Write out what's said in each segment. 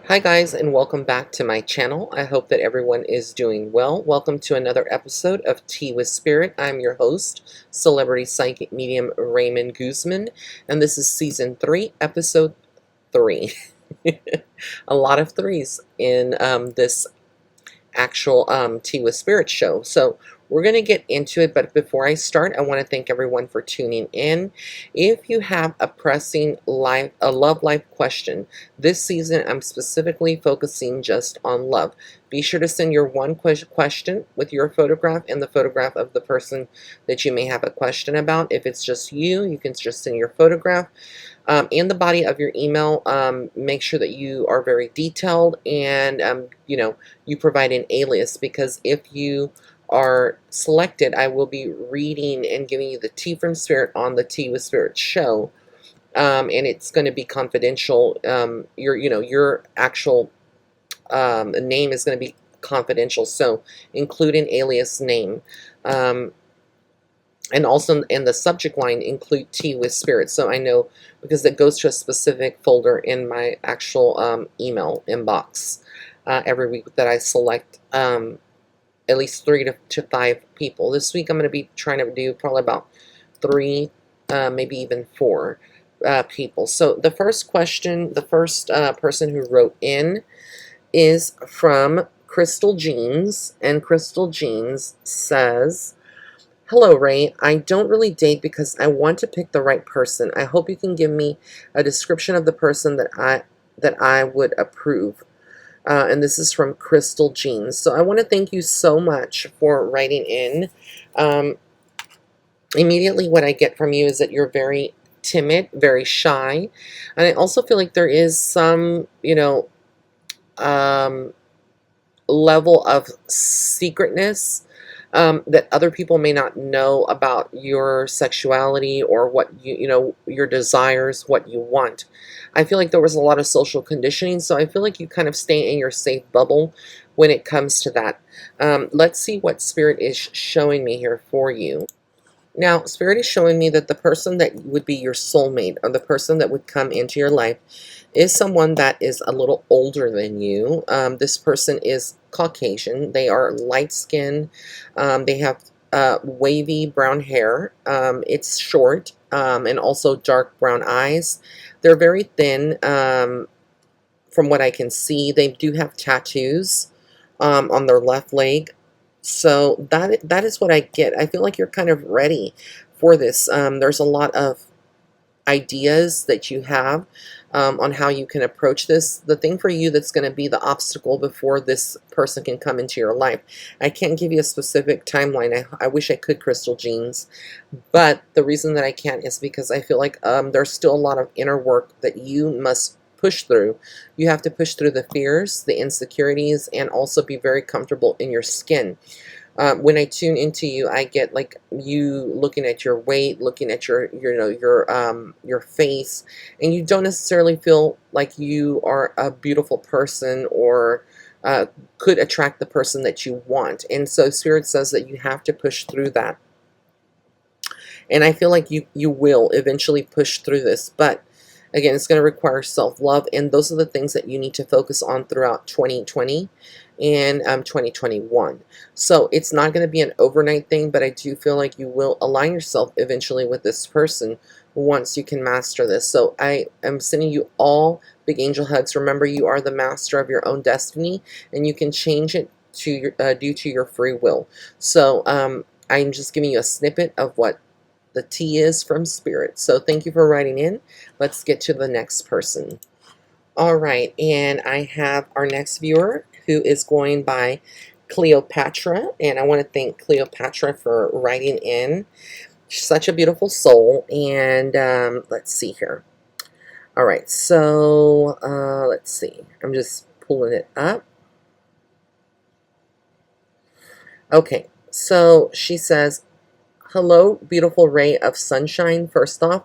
Hi guys, and welcome back to my channel. I hope that everyone is doing well. Welcome to another episode of Tea with Spirit. I'm your host, celebrity psychic medium Raymond Guzman, and this is season 3, episode 3. A lot of threes in this actual Tea with Spirit show. So we're going to get into it, but before I start, I want to thank everyone for tuning in. If you have a pressing love life question, this season I'm specifically focusing just on love. Be sure to send your one question with your photograph and the photograph of the person that you may have a question about. If it's just you, you can just send your photograph. In the body of your email, make sure that you are very detailed and, you provide an alias, because if you are selected, I will be reading and giving you the tea from Spirit on the Tea with Spirit show. And it's going to be confidential. Your actual name is going to be confidential. So include an alias name. And also in the subject line, include Tea with Spirit. So I know, because it goes to a specific folder in my actual email inbox every week that I select at least 3 to 5 people. This week I'm going to be trying to do probably about 3, maybe even 4 people. So the first question, the first person who wrote in is from Crystal Jeans, and Crystal Jeans says, "Hello, Ray. I don't really date because I want to pick the right person. I hope you can give me a description of the person that I would approve." And this is from Crystal Jeans. So I want to thank you so much for writing in. Um, Immediately, what I get from you is that you're very timid, very shy, and I also feel like there is some, um, level of secretness that other people may not know about your sexuality, or what your desires, what you want. I feel like there was a lot of social conditioning, so I feel like you kind of stay in your safe bubble when it comes to that. Let's see what Spirit is showing me here for you. Now, Spirit is showing me that the person that would be your soulmate, or the person that would come into your life, is someone that is a little older than you. This person is Caucasian. They are light-skinned. They have wavy brown hair. It's short, and also dark brown eyes. They're very thin, from what I can see. They do have tattoos on their left leg. So that is what I get. I feel like you're kind of ready for this. There's a lot of ideas that you have on how you can approach this. The thing for you that's going to be the obstacle before this person can come into your life. I can't give you a specific timeline. I wish I could, Crystal Jeans. But the reason that I can't is because I feel like there's still a lot of inner work that you must push through. You have to push through the fears, the insecurities, and also be very comfortable in your skin. When I tune into you, I get like you looking at your weight, looking at your face, and you don't necessarily feel like you are a beautiful person, or could attract the person that you want. And so Spirit says that you have to push through that. And I feel like you will eventually push through this, but again, it's going to require self-love, and those are the things that you need to focus on throughout 2020 and 2021. So it's not going to be an overnight thing, but I do feel like you will align yourself eventually with this person once you can master this. So I am sending you all big angel hugs. Remember, you are the master of your own destiny, and you can change it to due to your free will. So I'm just giving you a snippet of what the tea is from Spirit. So thank you for writing in. Let's get to the next person. All right, and I have our next viewer, who is going by Cleopatra, and I want to thank Cleopatra for writing in. She's such a beautiful soul, and let's see here. All right, so let's see. I'm just pulling it up. Okay, so she says, "Hello, beautiful ray of sunshine. First off,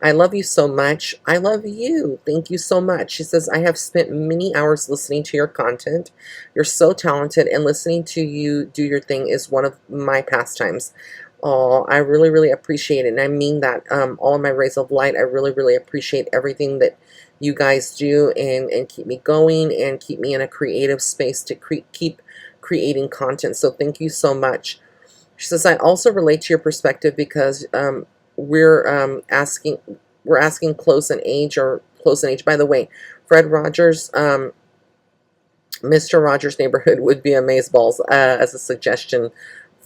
I love you so much. I love you. Thank you so much." She says, "I have spent many hours listening to your content. You're so talented, and listening to you do your thing is one of my pastimes." Oh, I really appreciate it, and I mean that. All of my rays of light, I really appreciate everything that you guys do, and keep me going and keep me in a creative space to keep creating content. So thank you so much. She says, I also relate to your perspective because we're asking close in age or close in age. By the way, Fred Rogers, Mr. Rogers' Neighborhood would be amazeballs as a suggestion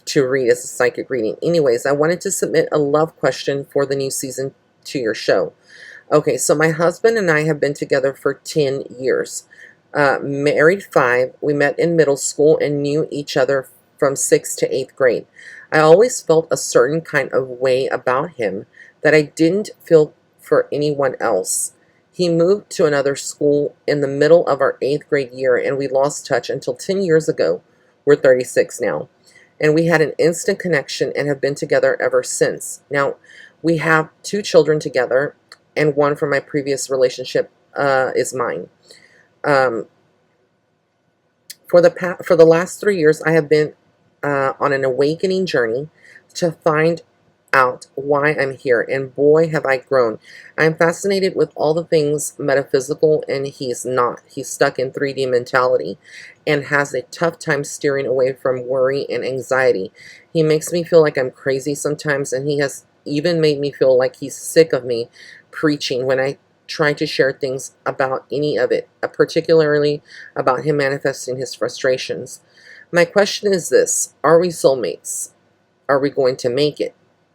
to read as a psychic reading. Anyways, I wanted to submit a love question for the new season to your show. Okay, so my husband and I have been together for 10 years. Married 5. We met in middle school and knew each other from 6th to 8th grade. I always felt a certain kind of way about him that I didn't feel for anyone else. He moved to another school in the middle of our 8th grade year, and we lost touch until 10 years ago. We're 36 now. And we had an instant connection and have been together ever since. Now, we have 2 children together, and one from my previous relationship is mine. For the last 3 years, I have been on an awakening journey to find out why I'm here, and boy, have I grown. I'm fascinated with all the things metaphysical, and he's not. He's stuck in 3D mentality and has a tough time steering away from worry and anxiety. He makes me feel like I'm crazy sometimes, and he has even made me feel like he's sick of me preaching when I try to share things about any of it, particularly about him manifesting his frustrations. My question is this: are we soulmates? Are we going to make it?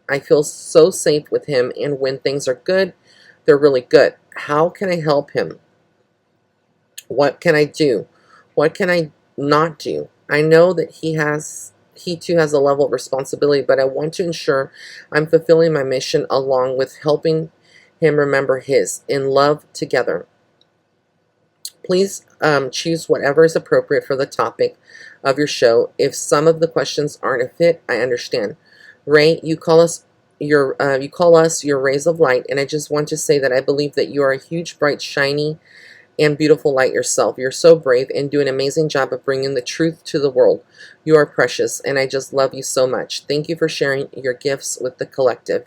I feel so safe with him, and when things are good, they're really good. How can I help him? What can I do? What can I not do? I know that he too has a level of responsibility, but I want to ensure I'm fulfilling my mission along with helping him remember his. In love, together. Please choose whatever is appropriate for the topic of your show. If some of the questions aren't a fit, I understand. Ray, you call us your rays of light, and I just want to say that I believe that you are a huge, bright, shiny, and beautiful light yourself. You're so brave and do an amazing job of bringing the truth to the world. You are precious, and I just love you so much. Thank you for sharing your gifts with the collective.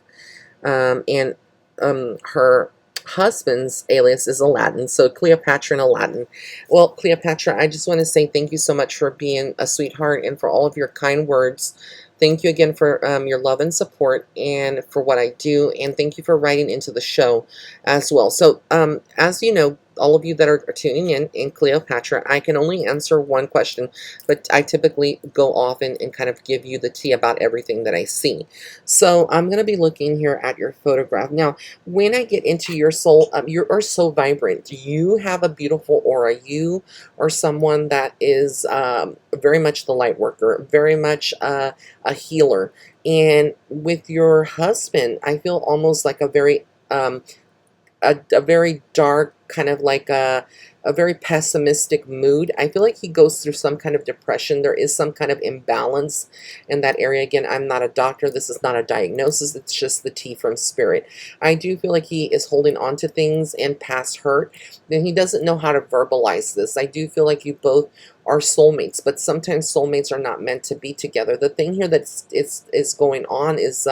And her husband's alias is Aladdin, so Cleopatra and Aladdin. Well, Cleopatra, I just want to say thank you so much for being a sweetheart and for all of your kind words. Thank you again for your love and support and for what I do, and thank you for writing into the show as well. So as you know, all of you that are tuning in Cleopatra, I can only answer one question, but I typically go off and kind of give you the tea about everything that I see. So I'm going to be looking here at your photograph. Now, when I get into your soul, you are so vibrant. You have a beautiful aura. You are someone that is very much the light worker, very much a healer. And with your husband, I feel almost like a very very dark, kind of like a very pessimistic mood. I feel like he goes through some kind of depression. There is some kind of imbalance in that area. Again, I'm not a doctor. This is not a diagnosis. It's just the tea from spirit. I do feel like he is holding on to things and past hurt, and he doesn't know how to verbalize this. I do feel like you both are soulmates, but sometimes soulmates are not meant to be together. The thing here that's is going on is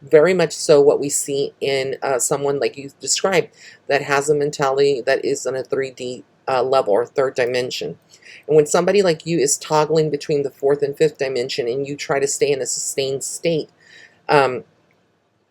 very much so what we see in someone like you described that has a mentality that is on a 3D level or third dimension. And when somebody like you is toggling between the 4th and 5th dimension, and you try to stay in a sustained state, in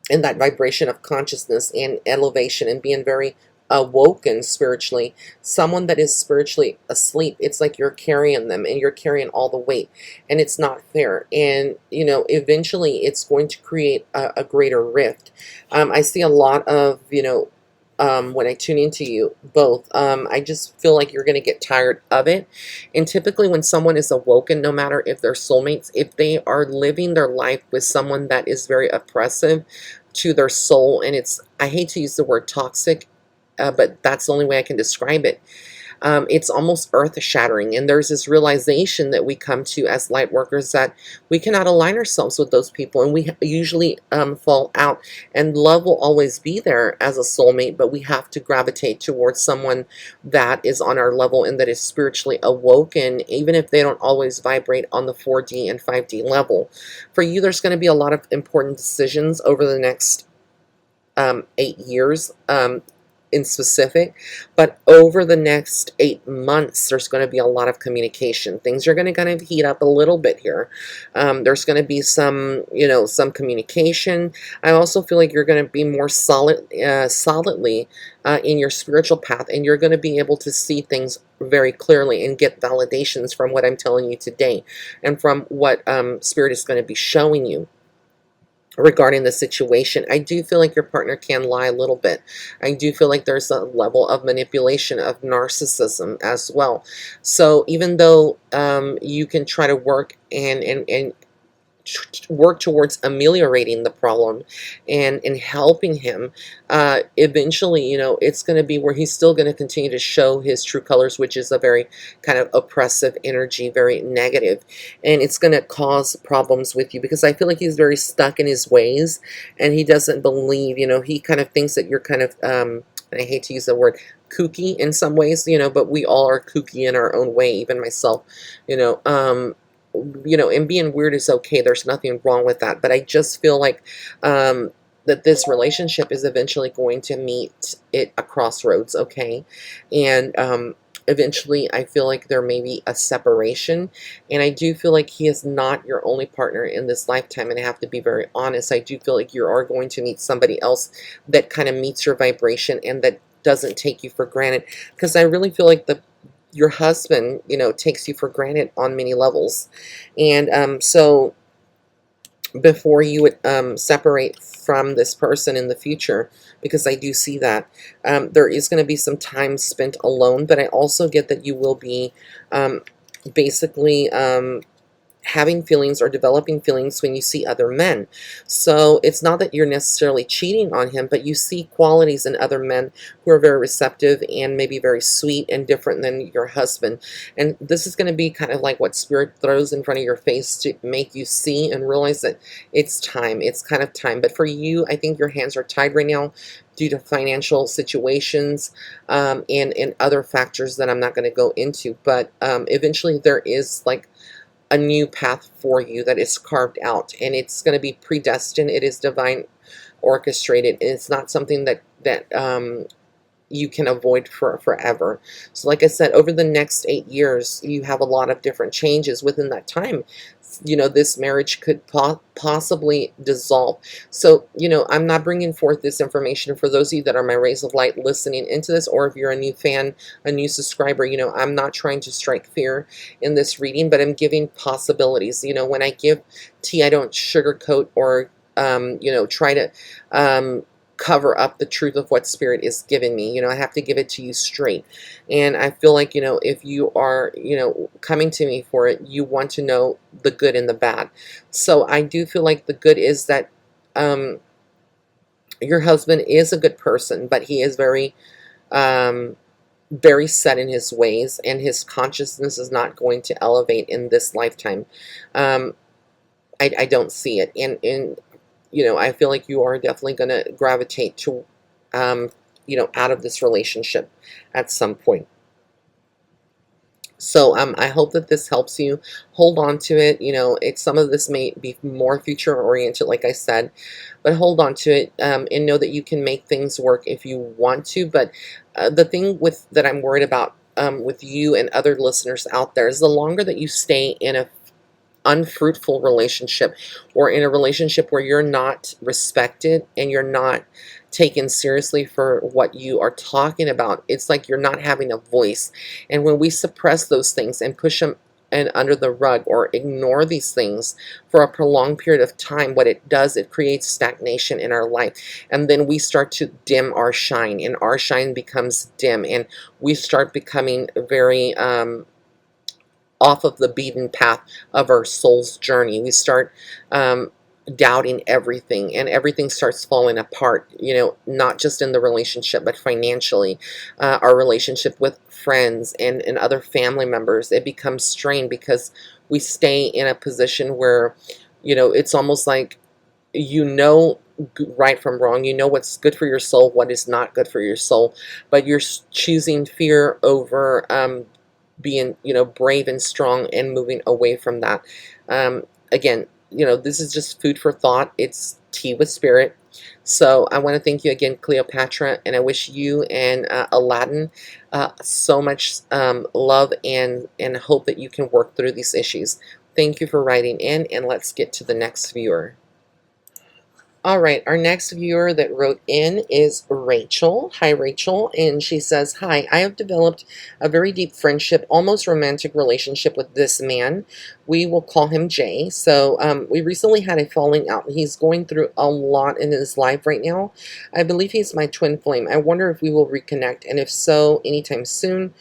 that vibration of consciousness and elevation and being very awoken spiritually, someone that is spiritually asleep, it's like you're carrying them and you're carrying all the weight, and it's not fair. And eventually it's going to create a greater rift. I see a lot of when I tune into you both, I just feel like you're going to get tired of it. And typically when someone is awoken, no matter if they're soulmates, if they are living their life with someone that is very oppressive to their soul, and I hate to use the word toxic, but that's the only way I can describe it. It's almost earth-shattering, and there's this realization that we come to as light workers that we cannot align ourselves with those people, and we usually fall out. And love will always be there as a soulmate, but we have to gravitate towards someone that is on our level and that is spiritually awoken, even if they don't always vibrate on the 4D and 5D level. For you, there's going to be a lot of important decisions over the next 8 years. in specific, but over the next 8 months, there's going to be a lot of communication. Things are going to kind of heat up a little bit here. There's going to be some, some communication. I also feel like you're going to be more solidly in your spiritual path, and you're going to be able to see things very clearly and get validations from what I'm telling you today, and from what Spirit is going to be showing you regarding the situation. I do feel like your partner can lie a little bit. I do feel like there's a level of manipulation, of narcissism as well. So even though you can try to work and work towards ameliorating the problem and helping him, eventually, it's going to be where he's still going to continue to show his true colors, which is a very kind of oppressive energy, very negative, and it's going to cause problems with you, because I feel like he's very stuck in his ways, and he doesn't believe, he kind of thinks that you're kind of, I hate to use the word kooky in some ways, but we all are kooky in our own way, even myself, you know, um, and being weird is okay. There's nothing wrong with that. But I just feel like that this relationship is eventually going to meet at a crossroads, okay? And eventually I feel like there may be a separation. And I do feel like he is not your only partner in this lifetime. And I have to be very honest. I do feel like you are going to meet somebody else that kind of meets your vibration and that doesn't take you for granted. Because I really feel like your husband, takes you for granted on many levels. And so before you would separate from this person in the future, because I do see that, there is going to be some time spent alone, but I also get that you will be basically having feelings or developing feelings when you see other men. So it's not that you're necessarily cheating on him, but you see qualities in other men who are very receptive and maybe very sweet and different than your husband. And this is going to be kind of like what Spirit throws in front of your face to make you see and realize that it's time. It's kind of time. But for you, I think your hands are tied right now due to financial situations, and other factors that I'm not going to go into. But eventually there is like a new path for you that is carved out, and it's going to be predestined. It is divine orchestrated, and it's not something that you can avoid for forever. So like I said, over the next 8 years, you have a lot of different changes within that time. This marriage could possibly dissolve. So, I'm not bringing forth this information for those of you that are my rays of light listening into this, or if you're a new fan, a new subscriber, I'm not trying to strike fear in this reading, but I'm giving possibilities. When I give tea, I don't sugarcoat or, try to cover up the truth of what Spirit is giving me. I have to give it to you straight. And I feel like, if you are, coming to me for it, you want to know the good and the bad. So I do feel like the good is that your husband is a good person, but he is very set in his ways, and his consciousness is not going to elevate in this lifetime. I don't see it. And I feel like you are definitely going to gravitate to, out of this relationship at some point. So I hope that this helps you. Hold on to it. Some of this may be more future oriented, like I said, but hold on to it, and know that you can make things work if you want to. But the thing that I'm worried about with you and other listeners out there is the longer that you stay in a unfruitful relationship, or in a relationship where you're not respected and you're not taken seriously for what you are talking about, it's like you're not having a voice. And when we suppress those things and push them and under the rug, or ignore these things for a prolonged period of time, what it does, it creates stagnation in our life. And then we start to dim our shine, and our shine becomes dim, and we start becoming very off of the beaten path of our soul's journey. We start doubting everything, and everything starts falling apart, not just in the relationship, but financially. Our relationship with friends and other family members, it becomes strained, because we stay in a position where, it's almost like, right from wrong, what's good for your soul, what is not good for your soul, but you're choosing fear over being, brave and strong, and moving away from that. Again, this is just food for thought. It's tea with Spirit. So I want to thank you again, Cleopatra, and I wish you and Aladdin so much love and hope that you can work through these issues. Thank you for writing in, and let's get to the next viewer. All right, our next viewer that wrote in is Rachel. Hi, Rachel. And she says, hi, I have developed a very deep friendship, almost romantic relationship with this man. We will call him Jay. So we recently had a falling out. He's going through a lot in his life right now. I believe he's my twin flame. I wonder if we will reconnect, and if so, anytime soon.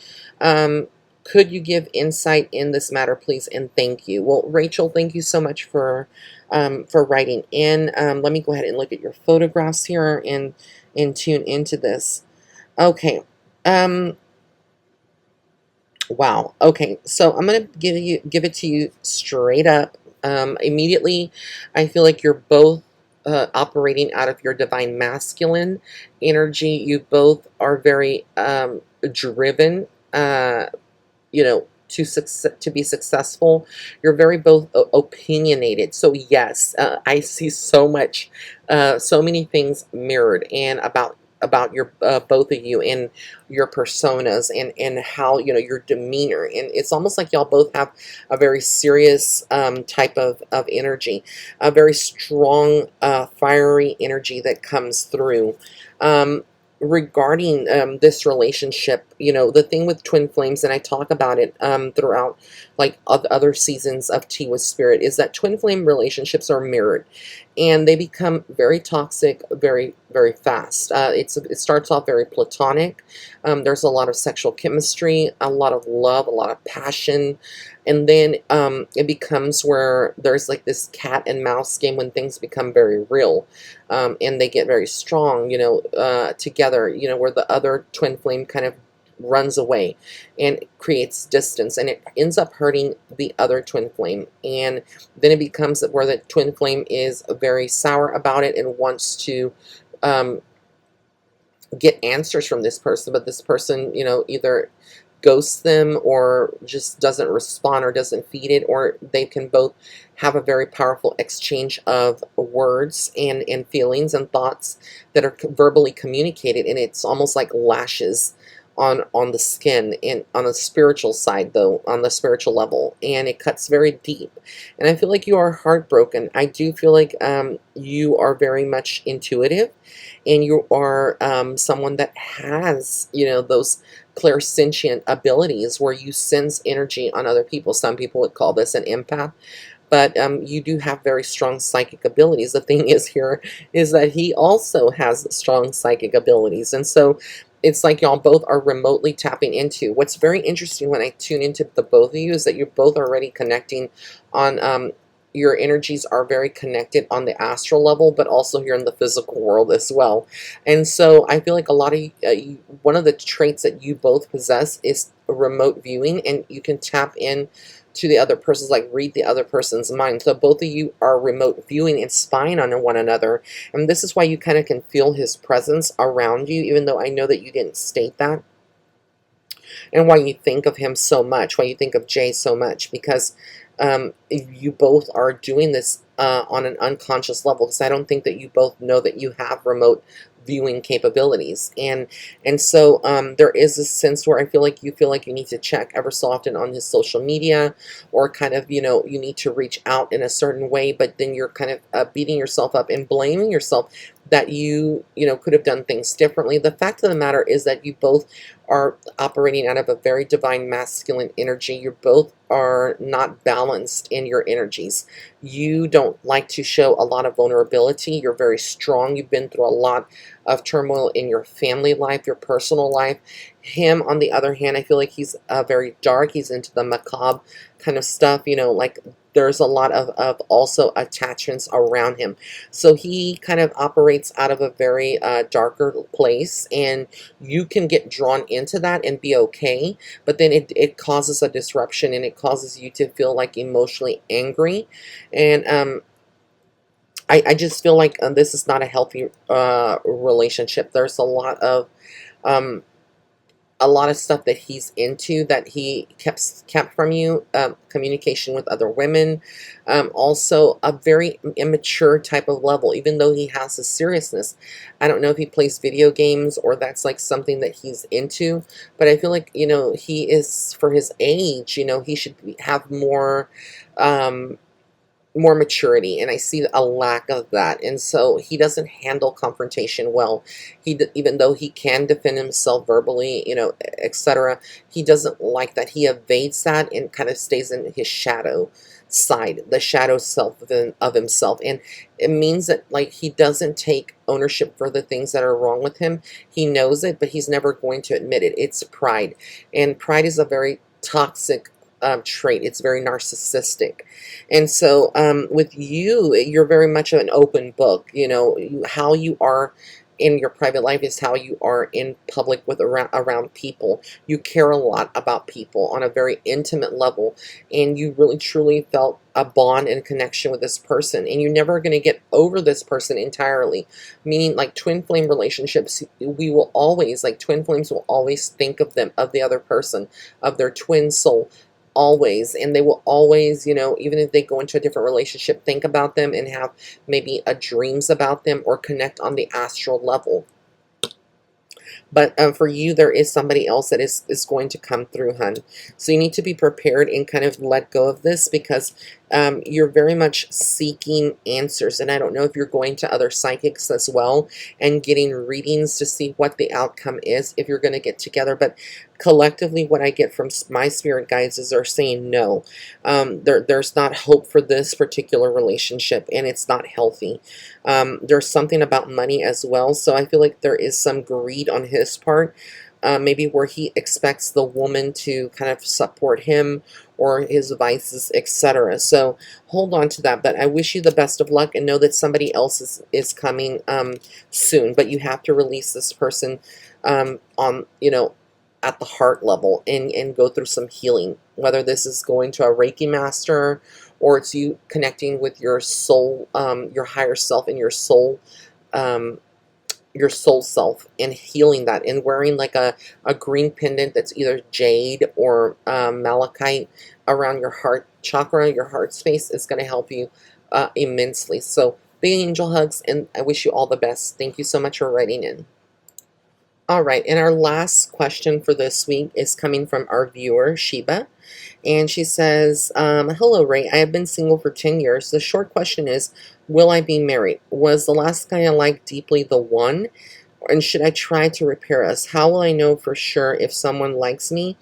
Could you give insight in this matter, please? And thank you. Well, Rachel, thank you so much for writing in. Let me go ahead and look at your photographs here and tune into this. Okay. Wow. Okay. So I'm gonna give it to you straight up. Immediately, I feel like you're both operating out of your divine masculine energy. You both are very driven. You know, to be successful. You're very both opinionated. So yes, I see so much, so many things mirrored and about your both of you and your personas and how, you know, your demeanor, and it's almost like y'all both have a very serious type of energy, a very strong fiery energy that comes through. Regarding this relationship, you know, the thing with twin flames, and I talk about it throughout like other seasons of Tea with Spirit, is that twin flame relationships are mirrored, and they become very toxic very fast. It starts off very platonic. There's a lot of sexual chemistry, a lot of love, a lot of passion, and then it becomes where there's like this cat and mouse game when things become very real, and they get very strong, you know, together, you know, where the other twin flame kind of runs away and creates distance, and it ends up hurting the other twin flame, and then it becomes where the twin flame is very sour about it and wants to um, get answers from this person, but this person, you know, either ghosts them or just doesn't respond or doesn't feed it, or they can both have a very powerful exchange of words and feelings and thoughts that are verbally communicated, and it's almost like lashes on the skin, and on the spiritual side, though, on the spiritual level, and it cuts very deep. And I feel like you are heartbroken. I do feel like you are very much intuitive, and you are someone that has, you know, those clairsentient abilities where you sense energy on other people. Some people would call this an empath, but you do have very strong psychic abilities. The thing is here is that he also has strong psychic abilities, and so it's like y'all both are remotely tapping into. What's very interesting when I tune into the both of you is that you're both already connecting on your energies are very connected on the astral level, but also here in the physical world as well. And so I feel like a lot of one of the traits that you both possess is remote viewing, and you can tap in to the other person's, like read the other person's mind. So both of you are remote viewing and spying on one another, and this is why you kind of can feel his presence around you, even though I know that you didn't state that, and why you think of him so much, why you think of Jay so much, because you both are doing this on an unconscious level, because I don't think that you both know that you have remote viewing capabilities, and so there is a sense where I feel like you need to check ever so often on his social media, or kind of, you know, you need to reach out in a certain way, but then you're kind of beating yourself up and blaming yourself that you know, could have done things differently. The fact of the matter is that you both are operating out of a very divine masculine energy. You both are not balanced in your energies. You don't like to show a lot of vulnerability. You're very strong. You've been through a lot of turmoil in your family life, your personal life. Him, on the other hand, I feel like he's very dark. He's into the macabre kind of stuff, you know, like there's a lot of also attachments around him. So he kind of operates out of a very darker place, and you can get drawn into that and be okay, but then it causes a disruption, and it causes you to feel like emotionally angry, and I just feel like this is not a healthy relationship. There's a lot of um, a lot of stuff that he's into that he kept from you, communication with other women, also a very immature type of level, even though he has a seriousness. I don't know if he plays video games or that's like something that he's into, but I feel like, he is, for his age, he should have um, more maturity, and I see a lack of that, and so he doesn't handle confrontation well. Even though he can defend himself verbally, etc., he doesn't like that. He evades that and kind of stays in his shadow side, the shadow self of himself, and it means that, like, he doesn't take ownership for the things that are wrong with him. He knows it, but he's never going to admit it. It's pride, and pride is a very toxic trait. It's very narcissistic. And so, with you, you're very much of an open book. How you are in your private life is how you are in public with around people. You care a lot about people on a very intimate level, and you really truly felt a bond and connection with this person, and you're never going to get over this person entirely. Meaning, like twin flame relationships, we will always, like twin flames will always think of the other person, of their twin soul, always, and they will always, even if they go into a different relationship, think about them and have maybe a dreams about them or connect on the astral level. But for you, there is somebody else that is going to come through, hun. So you need to be prepared and kind of let go of this, because you're very much seeking answers. And I don't know if you're going to other psychics as well and getting readings to see what the outcome is, if you're going to get together. But collectively, what I get from my spirit guides is they're saying no. There's not hope for this particular relationship, and it's not healthy. There's something about money as well. So I feel like there is some greed on his part, maybe where he expects the woman to kind of support him or his vices, etc. So hold on to that. But I wish you the best of luck, and know that somebody else is coming soon. But you have to release this person on, at the heart level, and go through some healing, whether this is going to a Reiki master, or it's you connecting with your soul, your higher self, and um, your soul self, and healing that, and wearing like a green pendant that's either jade or malachite around your heart chakra, your heart space, is going to help you immensely. So big angel hugs, and I wish you all the best. Thank you so much for writing in. All right, and our last question for this week is coming from our viewer, Sheba. And she says, hello, Ray. I have been single for 10 years. The short question is, will I be married? Was the last guy I liked deeply the one? And should I try to repair us? How will I know for sure if someone likes me?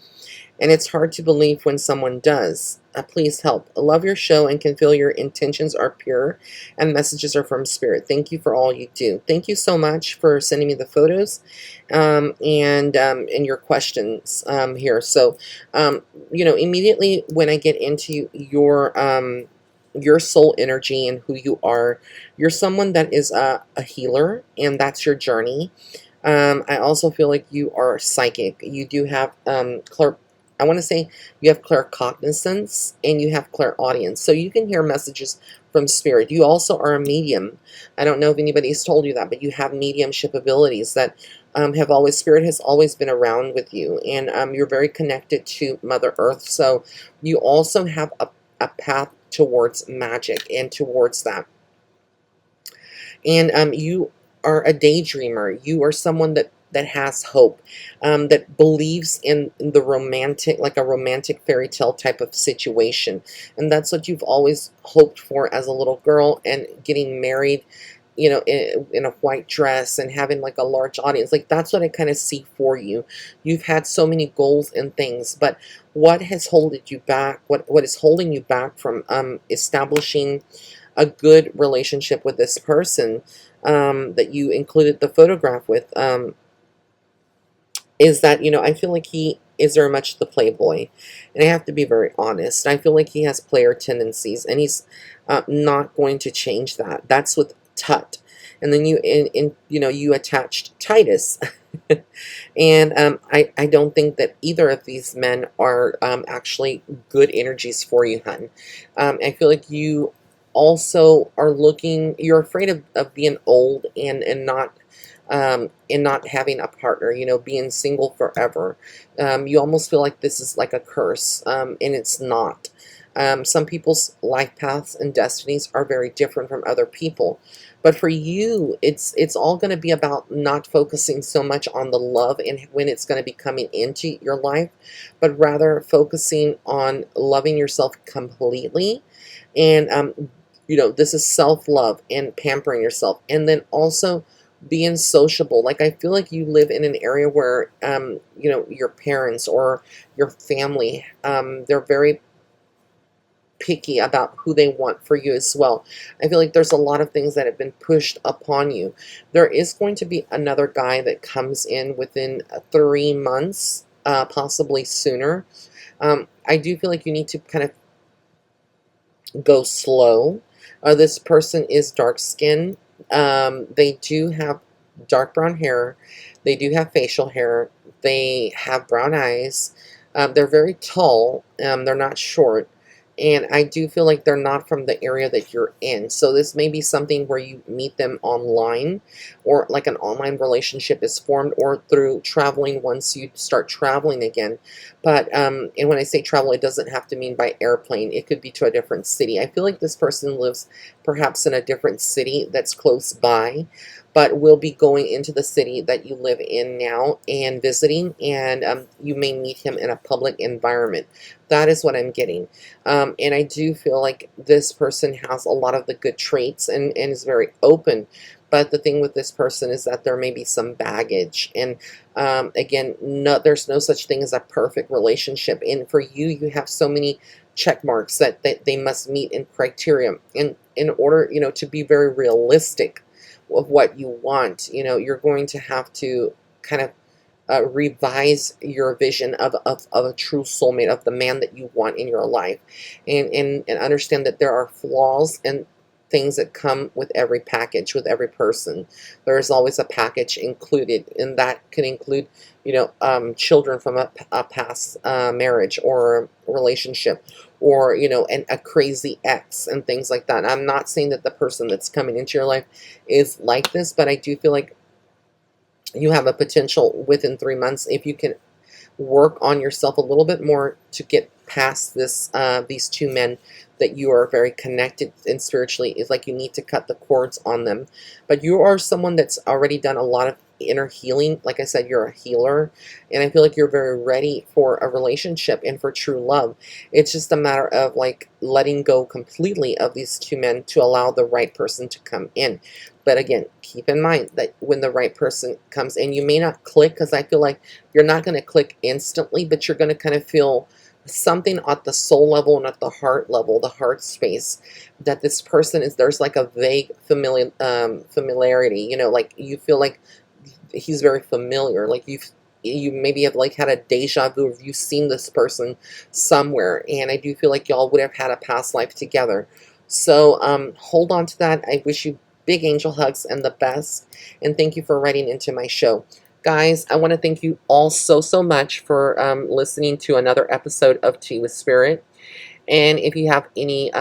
And it's hard to believe when someone does. Please help. I love your show and can feel your intentions are pure and messages are from spirit. Thank you for all you do. Thank you so much for sending me the photos and your questions here. So, immediately when I get into your soul energy and who you are, you're someone that is a healer, and that's your journey. I also feel like you are psychic. You do have I want to say you have claircognizance and you have clairaudience. So you can hear messages from spirit. You also are a medium. I don't know if anybody's told you that, but you have mediumship abilities that spirit has always been around with you. And you're very connected to Mother Earth. So you also have a path towards magic and towards that. And you are a daydreamer. You are someone that has hope, that believes in the romantic, like a romantic fairy tale type of situation. And that's what you've always hoped for as a little girl, and getting married, in a white dress and having like a large audience. Like, that's what I kind of see for you. You've had so many goals and things, but what has holding you back? What is holding you back from establishing a good relationship with this person that you included the photograph with, is that, I feel like he is very much the playboy. And I have to be very honest. I feel like he has player tendencies, and he's not going to change that. That's with Tut. And then you attached Titus. And I don't think that either of these men are actually good energies for you, hun. I feel like you also are you're afraid of being old and not and not having a partner, being single forever. You almost feel like this is like a curse, and it's not. Some people's life paths and destinies are very different from other people. But for you, it's all going to be about not focusing so much on the love and when it's going to be coming into your life, but rather focusing on loving yourself completely. And this is self-love and pampering yourself, and then also being sociable. Like, I feel like you live in an area where your parents or your family, they're very picky about who they want for you as well. I feel like there's a lot of things that have been pushed upon you. There is going to be another guy that comes in within 3 months, possibly sooner. I do feel like you need to kind of go slow. This person is dark skinned. They do have dark brown hair. They do have facial hair. They have brown eyes. They're very tall. They're not short. And I do feel like they're not from the area that you're in. So this may be something where you meet them online, or like an online relationship is formed, or through traveling once you start traveling again. But, and when I say travel, it doesn't have to mean by airplane. It could be to a different city. I feel like this person lives perhaps in a different city that's close by, but will be going into the city that you live in now and visiting, and you may meet him in a public environment. That is what I'm getting. And I do feel like this person has a lot of the good traits and is very open. But the thing with this person is that there may be some baggage. And again, there's no such thing as a perfect relationship. And for you, you have so many check marks that they must meet in criteria. And in order, to be very realistic of what you want, you're going to have to kind of revise your vision of a true soulmate, of the man that you want in your life, and understand that there are flaws and things that come with every package, with every person. There is always a package included, and that can include, children from a past marriage or relationship, or and a crazy ex and things like that. I'm not saying that the person that's coming into your life is like this, but I do feel like you have a potential within 3 months, if you can work on yourself a little bit more, to get past this, these two men that you are very connected and spiritually. It's like you need to cut the cords on them. But you are someone that's already done a lot of inner healing. Like I said, you're a healer, and I feel like you're very ready for a relationship and for true love. It's just a matter of like letting go completely of these two men to allow the right person to come in. But again, keep in mind that when the right person comes in, you may not click, because I feel like you're not going to click instantly, but you're going to kind of feel something at the soul level and at the heart level, the heart space, that this person is, there's like a vague familiarity, like you feel like he's very familiar, like you maybe have like had a deja vu, of you've seen this person somewhere, and I do feel like y'all would have had a past life together. So hold on to that. I wish you big angel hugs and the best, and thank you for writing into my show. Guys, I want to thank you all so much for listening to another episode of Tea with Spirit. And if you have any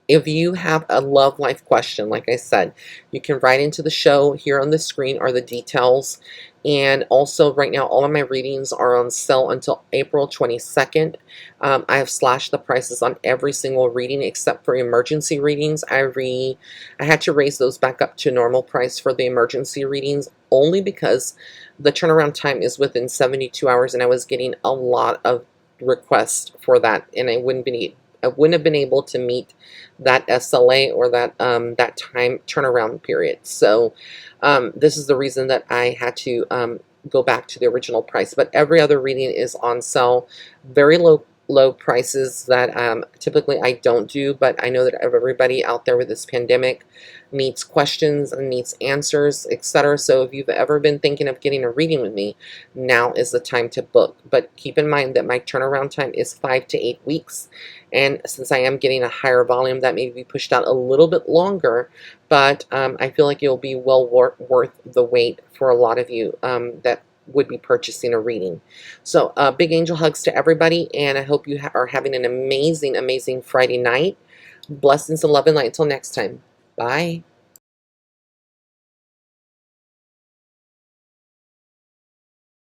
if you have a love life question, like I said, you can write into the show. Here on the screen are the details. And also, right now, all of my readings are on sale until April 22nd. I have slashed the prices on every single reading except for emergency readings. I had to raise those back up to normal price for the emergency readings, only because the turnaround time is within 72 hours, and I was getting a lot of requests for that, and I wouldn't have been able to meet that SLA, or that that time turnaround period. So this is the reason that I had to go back to the original price. But every other reading is on sale, very low prices that typically I don't do, but I know that everybody out there with this pandemic needs questions and needs answers, etc. So if you've ever been thinking of getting a reading with me, now is the time to book. But keep in mind that my turnaround time is 5 to 8 weeks, and since I am getting a higher volume, that may be pushed out a little bit longer, but I feel like it'll be well worth the wait for a lot of you that would be purchasing a reading. So big angel hugs to everybody, and I hope you are having an amazing Friday night. Blessings and love and light until next time. Bye.